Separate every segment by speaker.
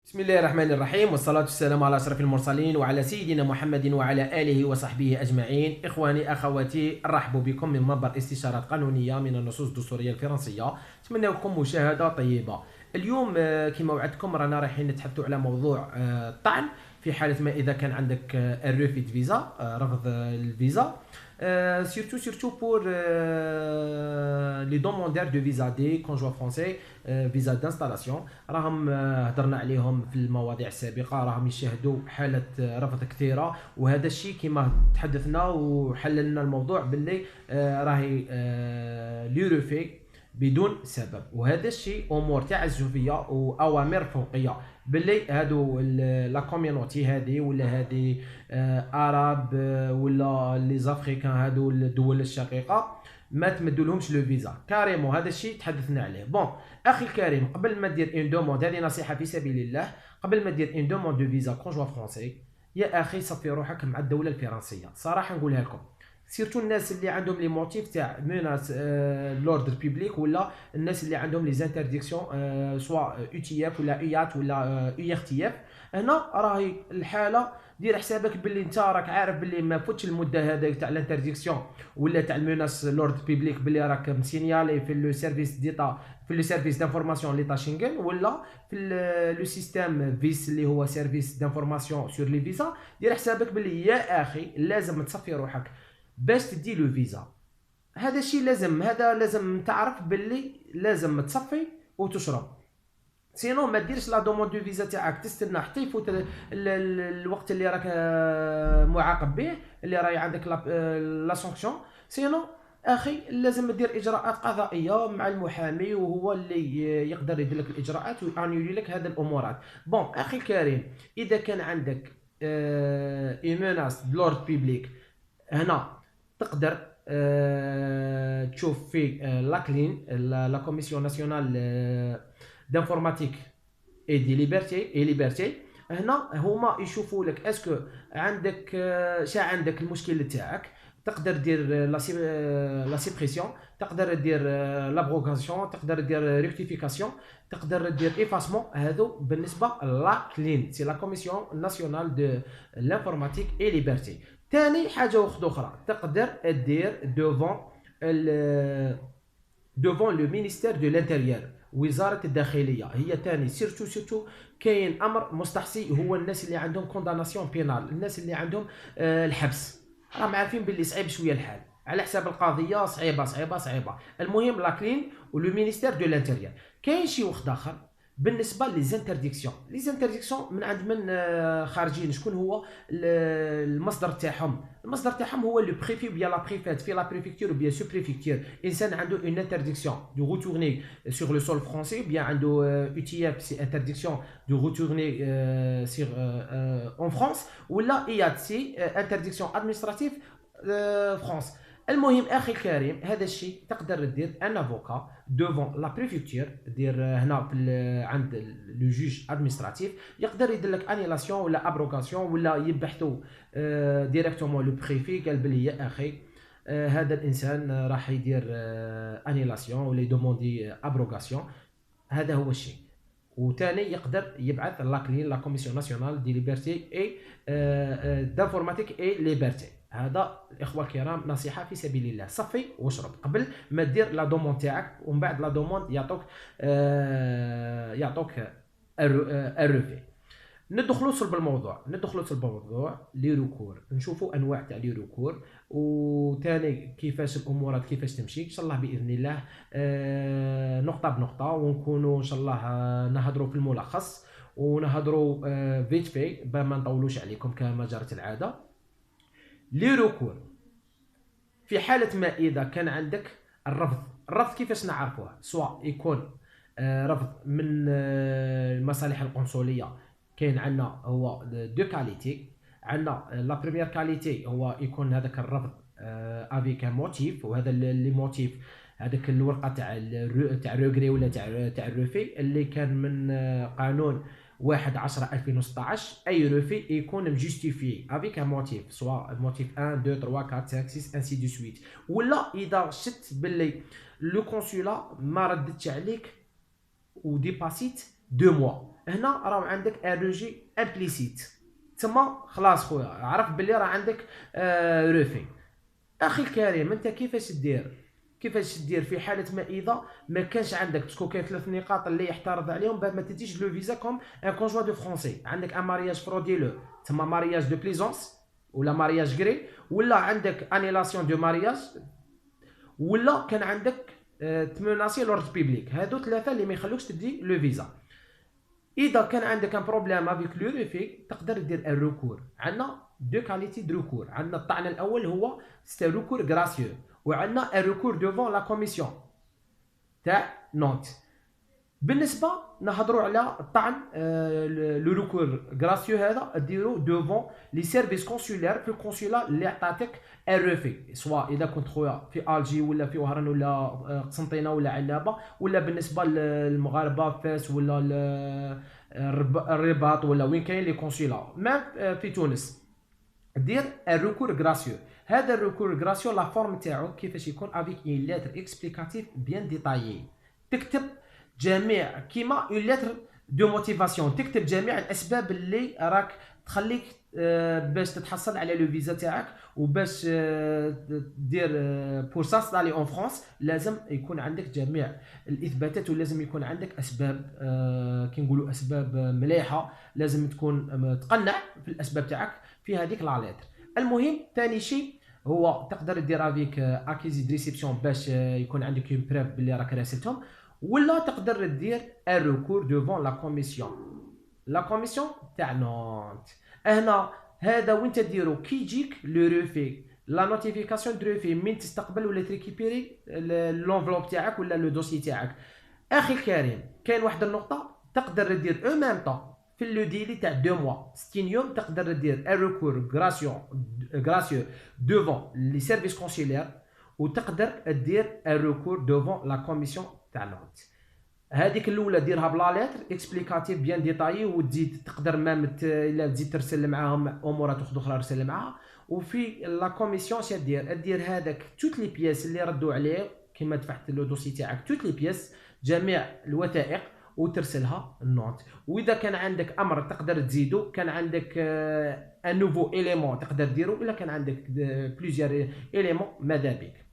Speaker 1: بسم الله الرحمن الرحيم، والصلاة والسلام على أشرف المرسلين وعلى سيدنا محمد وعلى آله وصحبه أجمعين. إخواني أخواتي، أرحب بكم من منبر استشارات قانونية من النصوص الدستورية الفرنسية. أتمنى لكم مشاهدة طيبة. اليوم كما وعدتكم رانا رايحين نتحدثوا على موضوع الطعن في حالة ما إذا كان عندك الريفيد فيزا، رفض الفيزا. Surtout pour les demandeurs de visa des conjoints français, فيزا d'installation. راهم هضرنا عليهم في المواضيع السابقه، راهم يشاهدوا حاله رفض كثيره، وهذا الشيء كما تحدثنا وحللنا الموضوع باللي راهي ليروفي بدون سبب، وهذا الشيء امور تعجبيه واوامر فوقيه باللي هادو لا كوميونيتي هذه ولا هذه اراب ولا لي زافريكان، هادو الدول الشقيقه ما تمدولهمش لو فيزا كاريمون. هذا الشيء تحدثنا عليه. بون اخي الكريم، قبل ما دير ان دوموند، هذه نصيحه في سبيل الله، قبل ما دير ان دوموند دو فيزا كونجوا فرونسي، يا اخي صفي روحك مع الدوله الفرنسيه. صراحه نقولها لكم، سيرتو الناس اللي عندهم لي موتيف تاع ميناس لوردر بيبليك، ولا الناس اللي عندهم لي زانترديكسيون سوا يو تي اف ولا ايات ولا يو ار تي اف. هنا راهي الحاله، دير حسابك باللي انت راك عارف باللي ما فوتش المده هذيك تاع الانترديكسيون ولا تاع الميناس لورد بيبليك، باللي راك مسينيالي في لو سيرفيس ديتا، في لو سيرفيس دانفورماسيون ليتا شنغن، ولا في لو سيستيم فيس اللي هو سيرفيس دانفورماسيون سور لي فيزا. دير حسابك باللي يا اخي لازم تصفي روحك باش تدي لو فيزا. هذا الشيء لازم، هذا لازم تعرف باللي لازم تصفي وتشرب، سينو ما ديرش لا دوموند دو فيزا تاعك تستنى حتى يفوت الوقت اللي راك معاقب به، اللي راهي عندك لا سانكسيون. سينو اخي لازم دير اجراءات قضائيه مع المحامي، وهو اللي يقدر يدير لك الاجراءات ويانيولي لك هذه الامورات. بون اخي الكريم، اذا كان عندك ايموناس دلورد بيبليك، هنا تقدر تشوف في لاكلين لا كوميسيون ناسيونال دانفورماتيك اي دي ليبرتي اي ليبرتي. هنا هما يشوفوا لك اسكو عندك شا عندك المشكل تاعك. تقدر دير لا سيبريسيون، تقدر دير لابروغاسيون، تقدر دير ريكتيفيكاسيون، تقدر دير ايفاسمون. هذو بالنسبه لا كلين، سي لا كوميسيون ناسيونال دو لانفورماتيك اي ليبرتي. ثاني حاجه اخرى، تقدر دير دوفون لو مينيستير دو لانتيريور، وزاره الداخليه. هي ثاني سيرتو كاين امر مستحصي، هو الناس اللي عندهم كونداناسيون بينال، الناس اللي عندهم الحبس. راهم عارفين باللي صعيب شويه الحال على حساب القضيه، صعيبه. المهم لاكلين ولو مينيستير دو لانتيريور. كاين شي وقت اخر بالنسبه لي زانترديكسيون من عند من خارجين. شكون هو المصدر تاعهم؟ المصدر تاعهم هو لو بريفي بيا لا بريفيت في لا بريفكتور بيا سو بريفكتور. انسان عنده اون انترديكسيون دو روتورني سور لو سول فرونسي، بيان عنده او تي اف سي انترديكسيون دو روتورني سير اون فرانس، ولا ايات سي انترديكسيون ادمنستراتيف فرانس. المهم اخي الكريم، هذا الشيء تقدر دير ان افوكا دوفون لا بريفكتور، دير هنا في عند لو جوج ادمنستراتيف، يقدر يدير لك انيلاسيون ولا ابروغاسيون، ولا يبحثوا ديريكتومون لو بريفي، قال بلي يا اخي هذا الانسان راح يدير انيلاسيون ولا يدوموندي ابروغاسيون. هذا هو الشيء. وثاني يقدر يبعث لاكلين لا كوميسيون ناسيونال دي ليبرتي اي دانفورماتيك اي ليبرتي. هذا الاخوه الكرام نصيحه في سبيل الله، صفي واشرب قبل ما دير لا دوموند تاعك، ومن بعد لا دوموند يعطوك الريفي. ندخلوا صلب الموضوع لي ريكور، نشوفوا انواع تاع لي ريكور، وثاني كيفاش الامورات كيفاش تمشي ان شاء الله باذن الله، نقطه بنقطه، ونكونوا ان شاء الله نهضروا في الملخص، ونهضروا فيت في ما نطولوش عليكم كما جرت العاده. لي ريكور في حاله ما اذا كان عندك الرفض كيفاش نعرفوه؟ سواء يكون رفض من المصالح القنصليه. كاين عندنا هو دو كاليتي. عندنا لا بريمير كاليتي هو يكون هذاك الرفض افيك ان موتيف، وهذا لي موتيف هذاك الورقه تاع روغري ولا تاع الروفي اللي كان من قانون 1/10/2016. اي روفي يكون مجوستيفي افيك ان موتيف، سواء موتيف 1 2 3 4 5 6 انسي دو سويت. ولا اذا شت باللي لو كونسولا ما ردتش عليك وديباسيت 2 موا. هنا راه عندك ان روجي امبليسيت، تما خلاص خويا عرف باللي راه عندك روفي. اخي الكريم انت كيفاش دير في حاله ما اذا ما كانش عندك باسكو كاين 3 نقاط اللي يحترض عليهم بعد ما تديش لو فيزا كوم ان كونجوا دو فرونسي. عندك ان مارياج فروديلو تما مارياج دو بليزونس ولا مارياج غري، ولا عندك انيلاسيون دو مارياج، ولا كان عندك تمناسي لورد بيبليك. هادو 3 اللي ما يخلوكش تدي لو فيزا. اذا كان عندك ان بروبليم افيك لو ريفي تقدر دير الركور. عندنا دو كاليتي دو ركور. عندنا الطعن الاول هو سي ركور غراسيو، وعندنا الركور دوفون لا كوميسيون تاع نوت. بالنسبه نهضروا على الطعن لو ريكور غراسيو هذا ديرو دوفون لي سيرفيس كونسولير في الكونسولا اللي عطاتك الرفي، سواء اذا كنت خويا في الجي ولا في وهران ولا قسنطينه ولا عنابه، ولا بالنسبه للمغاربه فاس ولا الرباط ولا وين كاين لي كونسولا ما في تونس. دير الريكور غراسيو. هذا الريكور غراسيو لا فورم تاعو كيفاش يكون افيك اون ليتر اكسبليكاتيف بيان ديتايي. تكتب جميع كيما اون ليتر دو موتيفاسيون، تكتب جميع الاسباب اللي راك تخليك باش تتحصل على لو فيزا تاعك وباش دير بور سانستالي اون فرانس. لازم يكون عندك جميع الاثباتات ولازم يكون عندك اسباب كي نقولوا اسباب مليحه. لازم تكون تقنع في الاسباب تاعك في هذيك لا ليتر. المهم ثاني شيء هو تقدر دير افيك اكيزي دي ريسيبسيون باش يكون عندك اون بروف باللي راك راسلتهم، ولا تقدر دير الركور دوفون لا كوميسيون. لا كوميسيون تاع نونت. هنا هذا وين تديرو كي يجيك لو روفي لا نوتيفيكاسيون دو روفي من تستقبل ولا تريكيبيري لونفلوب تاعك ولا لو دوسي تاعك. اخي الكريم كاين واحد النقطه تقدر دير او ميم طون في لو ديلي تاع 2 موا 60 يوم تقدر دير الركور غراسيو دوفون لي سيرفيس كونسيلير، وتقدر دير الركور دوفون لا كوميسيون تاع نوت. هذيك الاولى ديرها بلا ليتر اكسبليكاتيف بيان ديتايي، وتزيد تقدر مام الا تزيد ترسل معاهم امورات اخرى رسل معاها. وفي لا كوميسيون شا دير هذاك توت لي بياس اللي ردوا عليه كيما دفعت لو دوسي تاعك توت لي بياس جميع الوثائق وترسلها النوت. واذا كان عندك امر تقدر تزيدو، كان عندك ان نوفو اليمون تقدر ديرو، الا كان عندك بليزيور اليمون ماذا بك.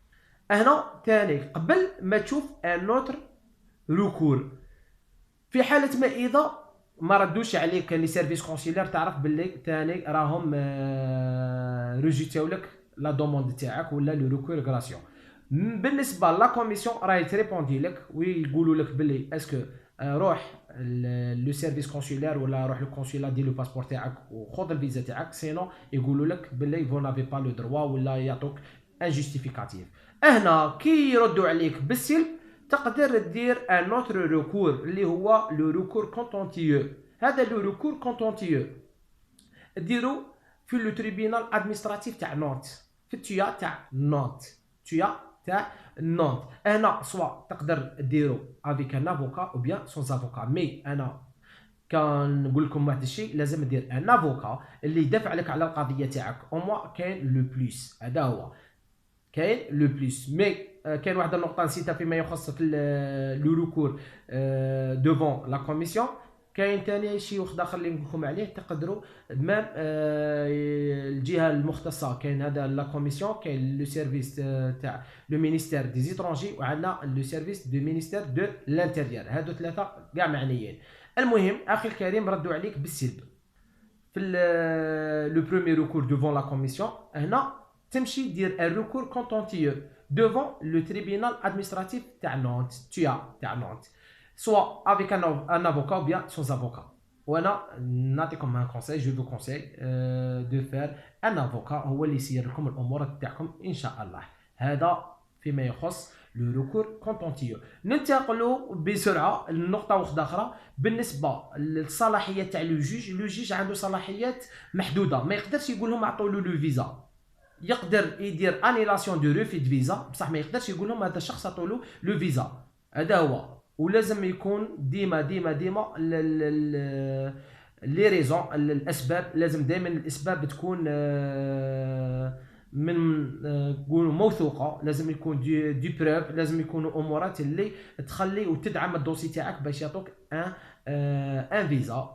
Speaker 1: هنا ثاني قبل ما تشوف ان اوتر ركور في حاله ما اذا ما ردوش عليك لي سيرفيس كونسيلير تعرف باللي ثاني راهم ريجيتيو لك لا دوموند تاعك ولا لو ركور غراسيون. بالنسبه لا كوميسيون راهي تريبوندي لك ويقولوا لك باللي اسكو روح لو سيرفيس كونسيلير ولا روح للكونسولا دير لو باسبور تاعك وخذ الفيزا تاعك، سينو يقولوا لك باللي فو نافي با لو دروا ولا يعطوك ان جوستيفيكاتيف. هنا كي يردوا عليك بالسلب تقدر دير ان اوتر ريكور اللي هو لو ريكور كونتونتيو. هذا لو ريكور كونتونتيو ديرو في لو تريبينال ادمنستراتيف تاع نونت، في التيا تاع نونت، تيا تاع نونت. انا سوا تقدر ديرو افيك ان افوكا او بيان سون افوكا، مي انا كان نقول لكم واحد الشيء لازم دير ان افوكا اللي يدافع لك على القضيه تاعك. او موا كاين لو بليس، هذا هو كاين لو بليس. مي كاين واحد النقطه نسيتها فيما يخص في لو ريكور دوفون لا كوميسيون. كاين ثاني شيء واحد اخر اللي نقول لكم عليه تقدروا مام الجهه المختصه. كاين هذا لا كوميسيون، كاين لو سيرفيس تاع لو مينيستير دي زيترونجي وعندنا لو سيرفيس دو مينيستير دو لانتيريور. هادو 3 كاع معنيين. المهم اخي الكريم ردوا عليك بالسلب في لو بروميي ريكور دوفون لا كوميسيون. هنا تمشي دير الريكور كونتونتيو devant le tribunal administratif تاع نونت، تاع نونت، soit avec un avocat ou bien sans avocat. وانا نعطيكم un conseil, je vous conseille de faire un avocat هو اللي يسير لكم الامور تاعكم ان شاء الله. هذا فيما يخص لو ريكور كونتونتيو. ننتقلوا بسرعه لنقطه واحده اخرى بالنسبه للصلاحيات تاع لو جوج عنده صلاحيات محدوده، ما يقدرش يقول لهم اعطوا له لو فيزا. يقدر يدير انيلاسيون دو روفي دو فيزا بصح ما يقدرش يقول لهم هذا الشخص عطوا له لو فيزا. هذا هو. ولازم يكون ديما لي ريزون الاسباب، لازم دائما الاسباب تكون من نقولوا موثوقه، لازم يكون دي بروف، لازم يكونوا امورات اللي تخلي وتدعم الدوسي تاعك باش يعطوك ان ان فيزا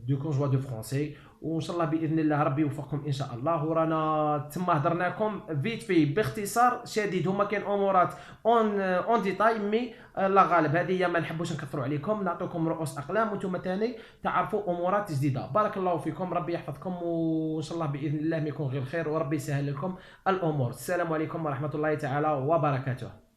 Speaker 1: دو كونجوا دو فرونسي. وان شاء الله باذن الله ربي يوفقكم ان شاء الله. ورانا تما هضرنا لكم فيت في باختصار شديد. هما كاين امورات اون ديتاي مي لا غالب هذه هي، ما نحبوش نكثروا عليكم، نعطيكم رؤوس اقلام وانتم ثاني تعرفوا امورات جديده. بارك الله فيكم، ربي يحفظكم، وان شاء الله باذن الله ما يكون غير خير وربي يسهل لكم الامور. السلام عليكم ورحمه الله تعالى وبركاته.